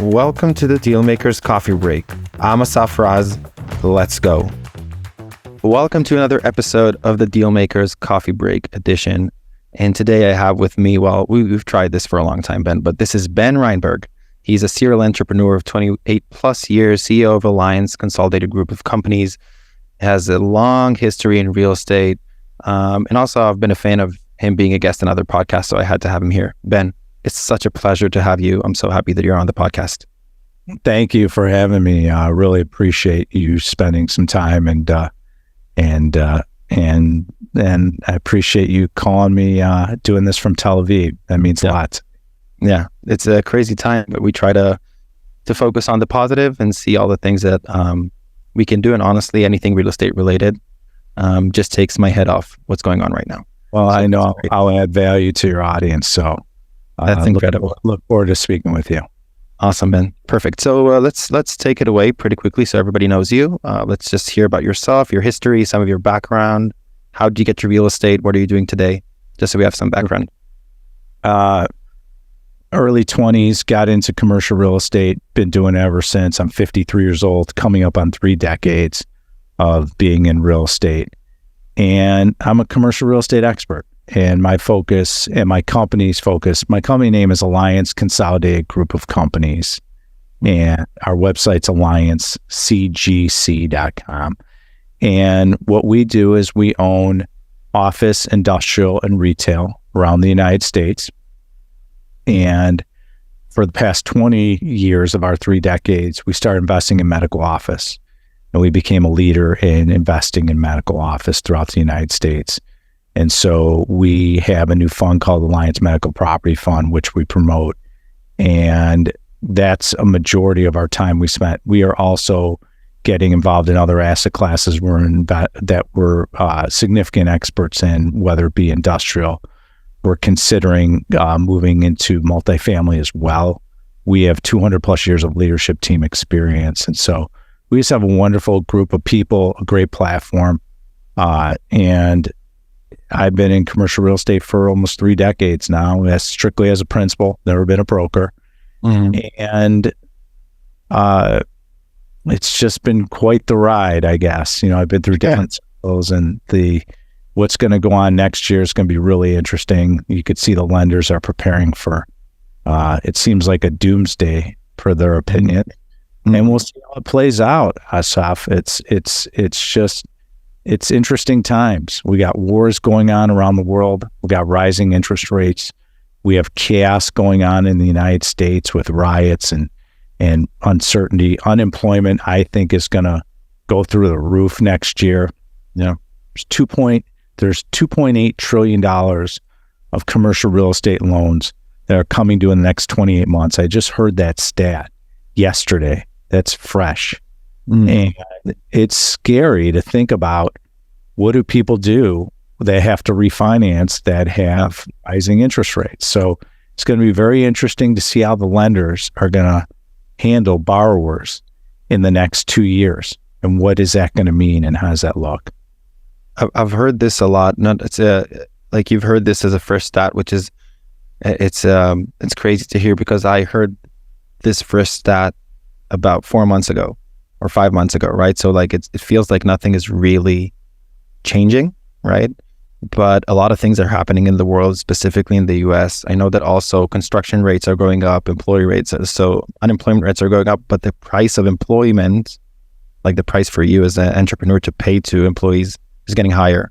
Welcome to the Dealmakers Coffee Break. I'm Asaf Raz. Let's go. Welcome to another episode of the Dealmakers Coffee Break edition. And today I have with me, we've tried this for a long time, Ben, but this is Ben Reinberg. He's a serial entrepreneur of 28 plus years, CEO of Alliance Consolidated Group of Companies, has a long history in real estate. And also I've been a fan of him being a guest on other podcasts, so I had to have him here. Ben, it's such a pleasure to have you. I'm so happy that you're on the podcast. Thank you for having me. I really appreciate you spending some time and I appreciate you calling me, doing this from Tel Aviv. That means a lot. Yeah, it's a crazy time, but we try to focus on the positive and see all the things that we can do. And honestly, anything real estate related just takes my head off what's going on right now. Well, so I know I'll add value to your audience. So that's incredible. Look forward to speaking with you. Awesome, Ben. Perfect. So let's take it away pretty quickly so everybody knows you. Let's just hear about yourself, your history, some of your background. How did you get to real estate? What are you doing today? Just so we have some background. Early 20s, got into commercial real estate, been doing it ever since. I'm 53 years old, coming up on 3 decades of being in real estate. And I'm a commercial real estate expert. And my focus and my company's focus, my company name is Alliance Consolidated Group of Companies. And our website's alliancecgc.com. And what we do is we own office, industrial, and retail around the United States. And for the past 20 years of our 3 decades, we started investing in medical office. And we became a leader in investing in medical office throughout the United States. And so we have a new fund called Alliance Medical Property Fund, which we promote. And that's a majority of our time we spent. We are also getting involved in other asset classes that we're significant experts in, whether it be industrial. We're considering moving into multifamily as well. We have 200 plus years of leadership team experience. And so we just have a wonderful group of people, a great platform. And I've been in commercial real estate for almost 3 decades now. That's strictly as a principal, never been a broker. Mm-hmm. And it's just been quite the ride, I guess. You know, I've been through different cycles, and what's going to go on next year is going to be really interesting. You could see the lenders are preparing for, it seems like a doomsday per their opinion. Mm-hmm. And we'll see how it plays out, Asaf. It's interesting times. We got wars going on around the world. We got rising interest rates. We have chaos going on in the United States with riots and uncertainty. Unemployment, I think, is going to go through the roof next year. You know, there's $2.8 trillion of commercial real estate loans that are coming due in the next 28 months. I just heard that stat yesterday. That's fresh. And it's scary to think about, what do people do? They have to refinance that have rising interest rates. So it's going to be very interesting to see how the lenders are going to handle borrowers in the next 2 years. And what is that going to mean, and how does that look? I've heard this a lot. Like you've heard this as a first stat, which is, it's crazy to hear, because I heard this first stat about 4 months ago or 5 months ago, right? So like it feels like nothing is really changing, right? But a lot of things are happening in the world, specifically in the US. I know that also construction rates are going up, employee rates, so unemployment rates are going up, but the price of employment, like the price for you as an entrepreneur to pay to employees, is getting higher.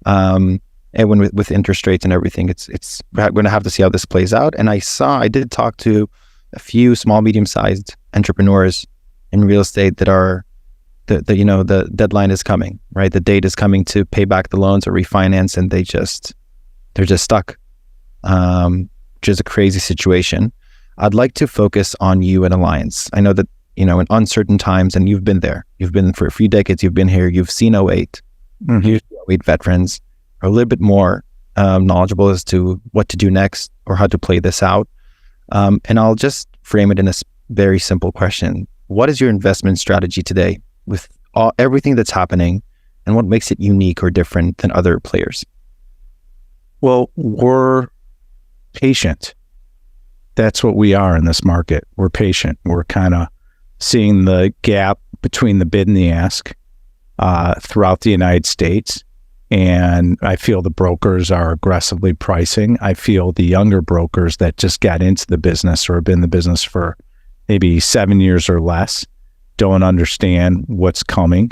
And with interest rates and everything, we're going to have to see how this plays out. And I did talk to a few small, medium-sized entrepreneurs in real estate that are, the deadline is coming, right? The date is coming to pay back the loans or refinance, and they're just stuck, which is a crazy situation. I'd like to focus on you and Alliance. I know that, in uncertain times, and you've been there. You've been for a few decades, you've been here, you've seen 08. Mm-hmm. Usually 08 veterans are a little bit more knowledgeable as to what to do next or how to play this out. And I'll just frame it in a very simple question. What is your investment strategy today with everything that's happening, and what makes it unique or different than other players? Well, we're patient. that's what we are in this market. We're patient. We're kind of seeing the gap between the bid and the ask throughout the United States. And I feel the brokers are aggressively pricing. I feel the younger brokers that just got into the business or have been in the business for maybe 7 years or less don't understand what's coming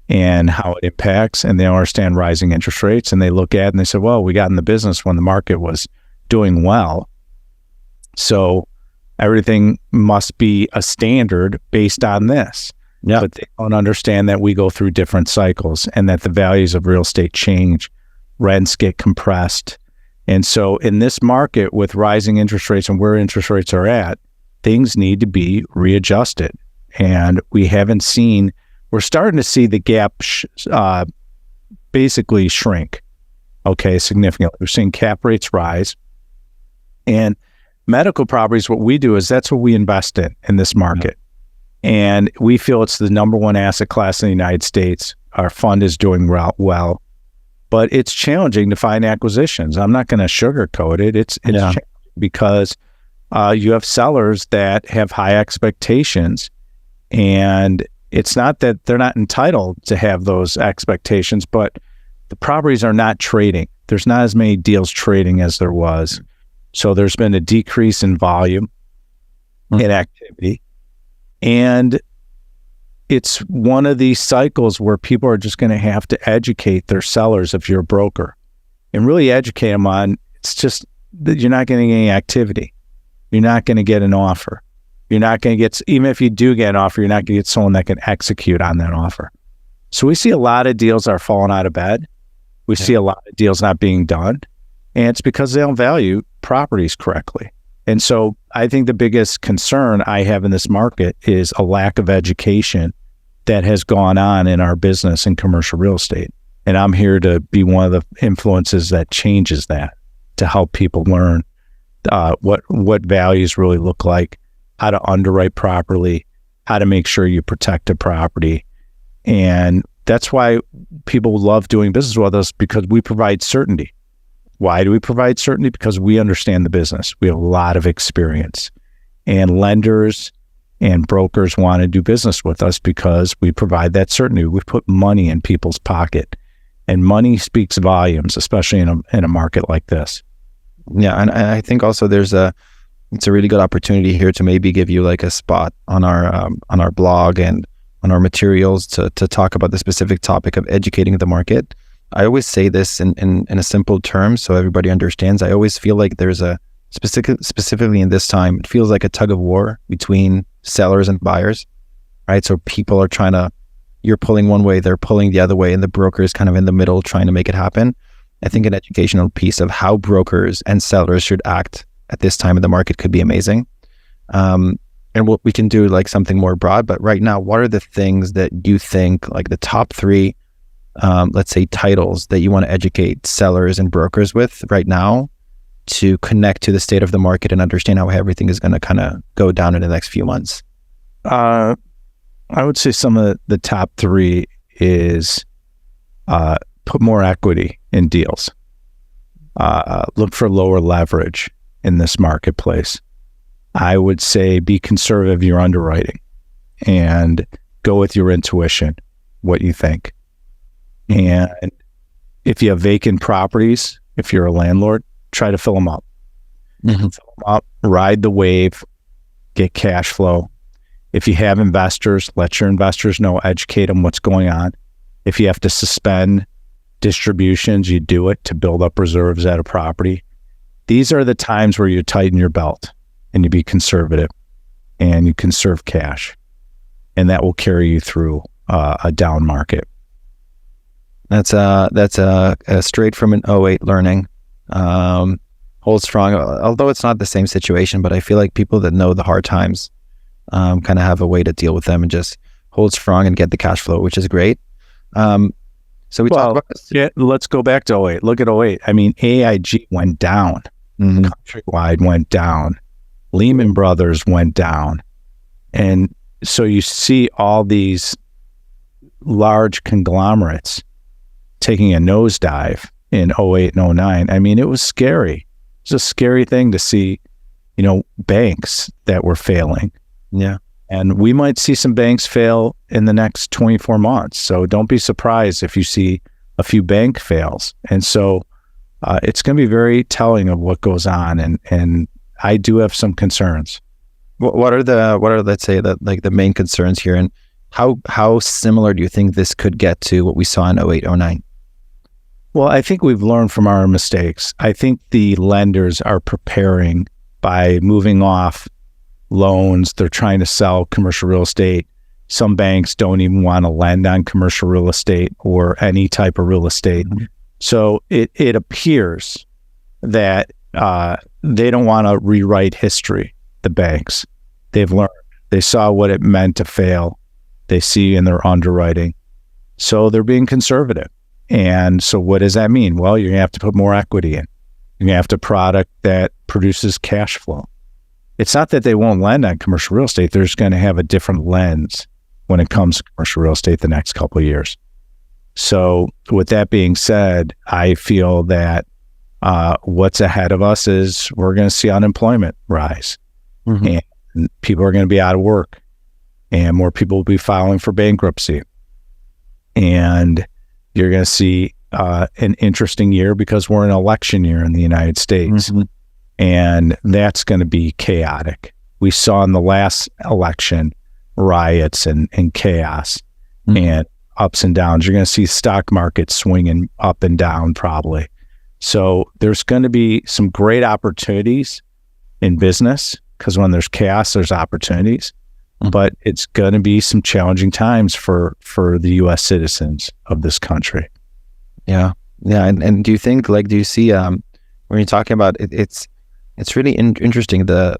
and how it impacts. And they don't understand rising interest rates. And they look at it and they say, well, we got in the business when the market was doing well. So everything must be a standard based on this. Yeah. But they don't understand that we go through different cycles and that the values of real estate change, rents get compressed. And so in this market with rising interest rates and where interest rates are at, things need to be readjusted. And we haven't seen, we're starting to see the gap basically shrink, okay, significantly. We're seeing cap rates rise. And medical properties, what we do is that's what we invest in this market. And we feel it's the number one asset class in the United States. Our fund is doing well, but it's challenging to find acquisitions. I'm not going to sugarcoat it. It's challenging because you have sellers that have high expectations, and it's not that they're not entitled to have those expectations, but the properties are not trading. There's not as many deals trading as there was. So there's been a decrease in volume and activity. And it's one of these cycles where people are just going to have to educate their sellers if you're a broker and really educate them on, it's just that you're not getting any activity. You're not going to get an offer. You're not going to get, even if you do get an offer, you're not going to get someone that can execute on that offer. So we see a lot of deals are falling out of bed. We see a lot of deals not being done. And it's because they don't value properties correctly. And so I think the biggest concern I have in this market is a lack of education that has gone on in our business in commercial real estate. And I'm here to be one of the influences that changes that, to help people learn what values really look like, how to underwrite properly, how to make sure you protect a property. And that's why people love doing business with us, because we provide certainty. Why do we provide certainty? Because we understand the business. We have a lot of experience, and lenders and brokers want to do business with us because we provide that certainty. We put money in people's pocket, and money speaks volumes, especially in a market like this. Yeah, and I think also it's a really good opportunity here to maybe give you like a spot on our blog and on our materials to talk about the specific topic of educating the market. I always say this in a simple term so everybody understands. I always feel like there's a specifically in this time, it feels like a tug of war between sellers and buyers, right? So people are you're pulling one way, they're pulling the other way, and the broker is kind of in the middle trying to make it happen. I think an educational piece of how brokers and sellers should act at this time of the market could be amazing. And what we can do like something more broad, but right now, what are the things that you think like the top three let's say titles that you want to educate sellers and brokers with right now to connect to the state of the market and understand how everything is going to kind of go down in the next few months? I would say some of the top three is put more equity in deals. Look for lower leverage in this marketplace. I would say be conservative in your underwriting and go with your intuition, what you think. And if you have vacant properties, if you're a landlord, try to fill them up. Fill them up, ride the wave, get cash flow. If you have investors, let your investors know, educate them what's going on. If you have to suspend distributions, you do it to build up reserves at a property. These are the times where you tighten your belt and you be conservative and you conserve cash. And that will carry you through a down market. That's a straight from an 08 learning. Hold strong, although it's not the same situation, but I feel like people that know the hard times kind of have a way to deal with them and just hold strong and get the cash flow, which is great. So we talked about this. Yeah, let's go back to 08. Look at 08. I mean, AIG went down. Countrywide went down. Lehman Brothers went down. And so you see all these large conglomerates taking a nosedive in 08 and 09. I mean, it was scary. It's a scary thing to see banks that were failing. Yeah. And we might see some banks fail in the next 24 months. So don't be surprised if you see a few bank fails. And so it's going to be very telling of what goes on. And I do have some concerns. What are let's say the main concerns here, and how similar do you think this could get to what we saw in 08, 09? Well, I think we've learned from our mistakes. I think the lenders are preparing by moving off loans. They're trying to sell commercial real estate. Some banks don't even want to lend on commercial real estate or any type of real estate. Mm-hmm. So it appears that they don't want to rewrite history, the banks. They've learned. They saw what it meant to fail. They see in their underwriting. So they're being conservative. And so what does that mean? Well, you're going to have to put more equity in. You're going to have to product that produces cash flow. It's not that they won't lend on commercial real estate. They're just going to have a different lens when it comes to commercial real estate the next couple of years. So with that being said, I feel that what's ahead of us is we're going to see unemployment rise. Mm-hmm. And people are going to be out of work, and more people will be filing for bankruptcy. And you're going to see an interesting year because we're in an election year in the United States. Mm-hmm. And that's going to be chaotic. We saw in the last election riots and chaos mm-hmm. and ups and downs. You're going to see stock markets swinging up and down probably. So there's going to be some great opportunities in business because when there's chaos, there's opportunities. Mm-hmm. But it's going to be some challenging times for the U.S. citizens of this country. Yeah. Yeah. And do you think, do you see, when you're talking about it, it's really interesting, the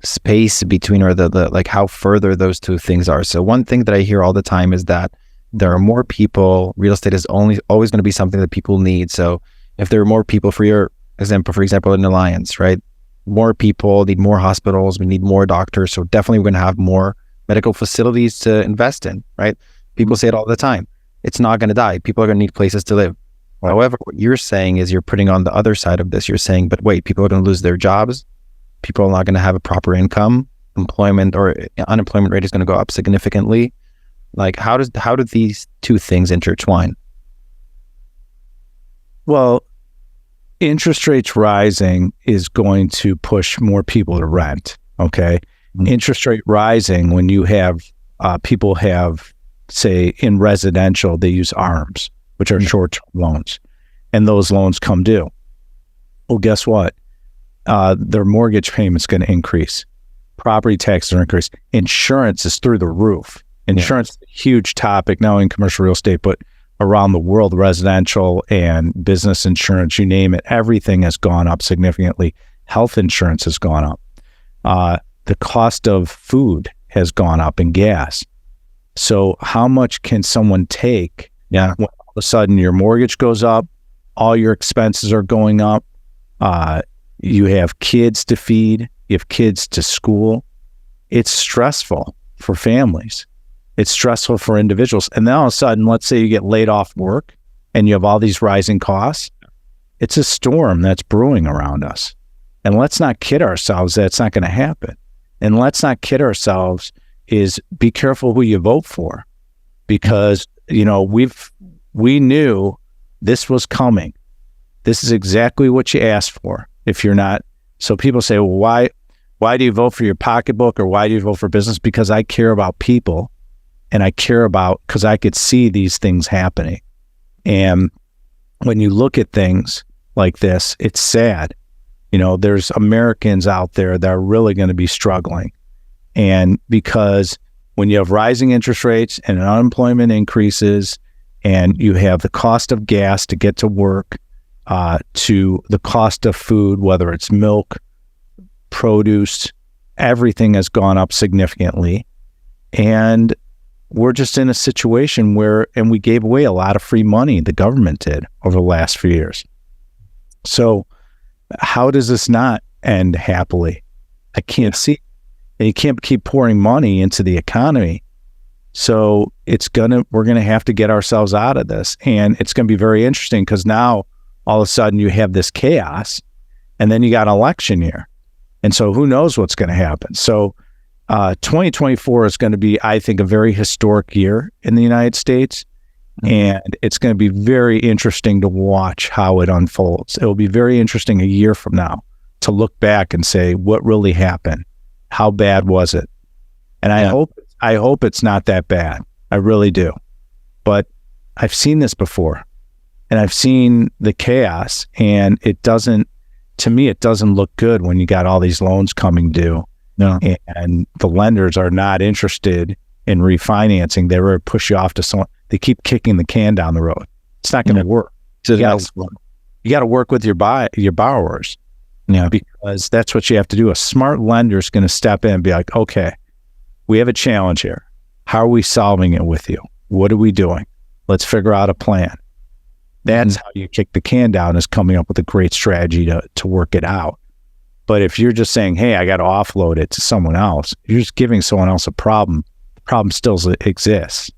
space between, or the how further those two things are. So one thing that I hear all the time is that there are more people. Real estate is always going to be something that people need. So if there are more people, for example, in Alliance, right? More people need more hospitals. We need more doctors. So definitely we're going to have more medical facilities to invest in, right? People say it all the time. It's not going to die. People are going to need places to live. Right. However, what you're saying is you're putting on the other side of this. You're saying, but wait, people are going to lose their jobs. People are not going to have a proper income. Employment or unemployment rate is going to go up significantly. How do these two things intertwine? Well, interest rates rising is going to push more people to rent. Okay. Mm-hmm. Interest rate rising, when you have people have, say, in residential, they use ARMs, which are mm-hmm. short-term loans, and those loans come due. Well, guess what? Their mortgage payment's going to increase. Property taxes are increased. Insurance is through the roof. Insurance is a huge topic, not only in commercial real estate, but around the world, residential and business insurance, you name it, everything has gone up significantly. Health insurance has gone up. The cost of food has gone up, and gas. So how much can someone take when all of a sudden your mortgage goes up, all your expenses are going up, you have kids to feed, you have kids to school. It's stressful for families. It's stressful for individuals. And then all of a sudden, let's say you get laid off work and you have all these rising costs. It's a storm that's brewing around us. And let's not kid ourselves that it's not going to happen. And let's not kid ourselves is be careful who you vote for, because, we knew this was coming. This is exactly what you asked for. If you're not, so people say, well, why do you vote for your pocketbook, or why do you vote for business? Because I care about people. And I care about, because I could see these things happening. And when you look at things like this, it's sad. There's Americans out there that are really going to be struggling. And because when you have rising interest rates and unemployment increases, and you have the cost of gas to get to work, to the cost of food, whether it's milk, produce, everything has gone up significantly. And we're just in a situation where, and we gave away a lot of free money, the government did, over the last few years. So how does this not end happily? I can't see. And you can't keep pouring money into the economy. So we're going to have to get ourselves out of this. And it's going to be very interesting, because now all of a sudden you have this chaos, And then you got an election year. And so who knows what's going to happen. So 2024 is going to be, I think, a very historic year in the United States. And it's going to be very interesting to watch how it unfolds. It will be very interesting a year from now to look back and say, what really happened? How bad was it? And I hope it's not that bad. I really do. But I've seen this before, and I've seen the chaos, and to me, it doesn't look good when you got all these loans coming due. No. And the lenders are not interested in refinancing. They will push you off to someone. They keep kicking the can down the road. It's not going to work. So you got to work with your borrowers. Yeah, because that's what you have to do. A smart lender is going to step in and be like, okay, we have a challenge here. How are we solving it with you? What are we doing? Let's figure out a plan. That's how you kick the can down, is coming up with a great strategy to work it out. But if you're just saying, hey, I got to offload it to someone else, you're just giving someone else a problem. The problem still exists.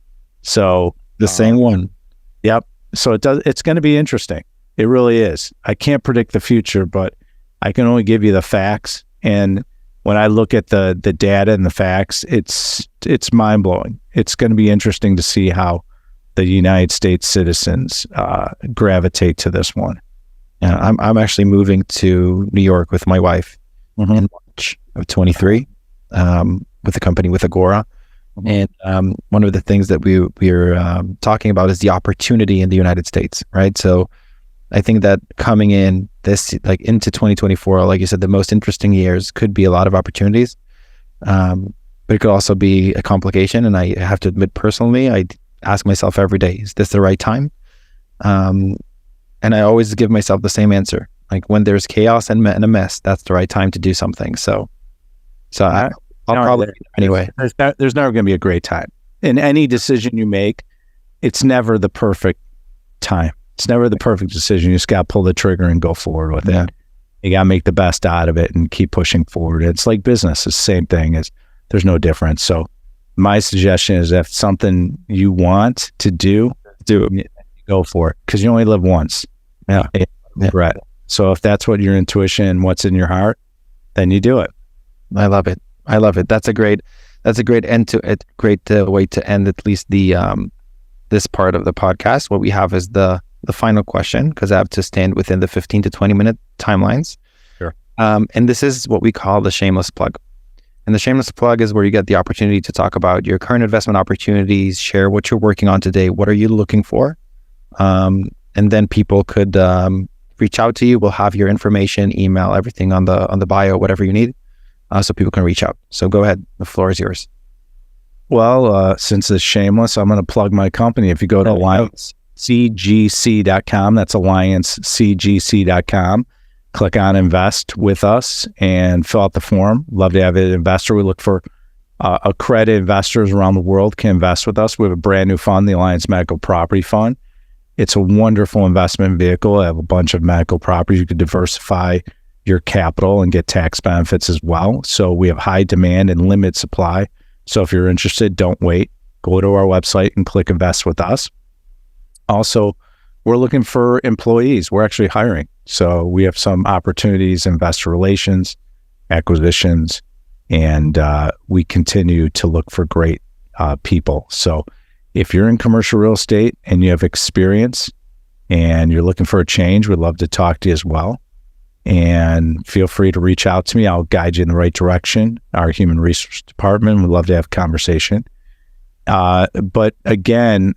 So the same one. Yep. So it's going to be interesting. It really is. I can't predict the future, but I can only give you the facts. And when I look at the data and the facts, it's mind blowing. It's going to be interesting to see how the United States citizens gravitate to this one. Yeah, I'm actually moving to New York with my wife in March of 23 with a company, with Agora. And one of the things that we're talking about is the opportunity in the United States, right? So I think that coming in into 2024, like you said, the most interesting years could be a lot of opportunities, but it could also be a complication. And I have to admit, personally, I ask myself every day, is this the right time? And I always give myself the same answer. Like, when there's chaos and a mess, that's the right time to do something. So I'll probably, anyway. There's never going to be a great time. In any decision you make, it's never the perfect time. It's never the perfect decision. You just got to pull the trigger and go forward with it. You got to make the best out of it and keep pushing forward. It's like business. It's the same thing. There's no difference. So my suggestion is, if something you want to do it. Go for it, because you only live once. Yeah. Regret. So if that's what your intuition and what's in your heart, then you do it. I love it. That's a great way to end at least the this part of the podcast. What we have is the final question, because I have to stand within the 15 to 20 minute timelines. Sure. And this is what we call the shameless plug. And the shameless plug is where you get the opportunity to talk about your current investment opportunities, share what you're working on today, what are you looking for, and then people could reach out to you. We'll have your information, email, everything on the bio, whatever you need, so people can reach out. So go ahead, the floor is yours. Well, since it's shameless, I'm going to plug my company. If you go to alliancecgc.com, that's alliancecgc.com. Click on Invest with us and fill out the form. Love to have an investor. We look for accredited investors around the world can invest with us. We have a brand new fund, the Alliance Medical Property Fund. It's a wonderful investment vehicle. I have a bunch of medical properties. You could diversify your capital and get tax benefits as well. So we have high demand and limited supply. So if you're interested, don't wait. Go to our website and click Invest with us. Also, we're looking for employees. We're actually hiring. So we have some opportunities, investor relations, acquisitions, and we continue to look for great people. So if you're in commercial real estate and you have experience and you're looking for a change, we'd love to talk to you as well. And feel free to reach out to me. I'll guide you in the right direction. Our human resource department would love to have a conversation. But again,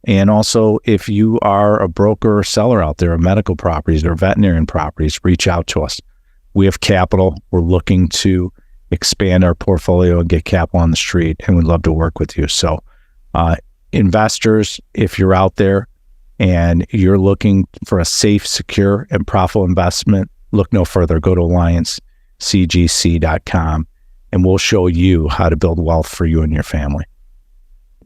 and also, if you are a broker or seller out there of medical properties or veterinarian properties, reach out to us. We have capital. We're looking to expand our portfolio and get capital on the street, and we'd love to work with you. So investors, if you're out there and you're looking for a safe, secure, and profitable investment, look no further. Go to alliancecgc.com, and we'll show you how to build wealth for you and your family.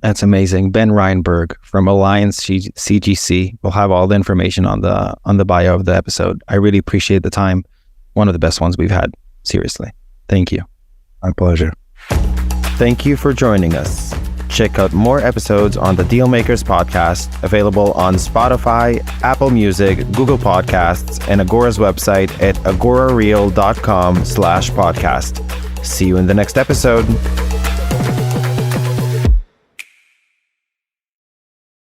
That's amazing. Ben Reinberg from Alliance CGC. We'll have all the information on the bio of the episode. I really appreciate the time. One of the best ones we've had. Seriously. Thank you. My pleasure. Thank you for joining us. Check out more episodes on the Dealmakers podcast, available on Spotify, Apple Music, Google Podcasts, and Agora's website at agorareal.com/podcast. See you in the next episode.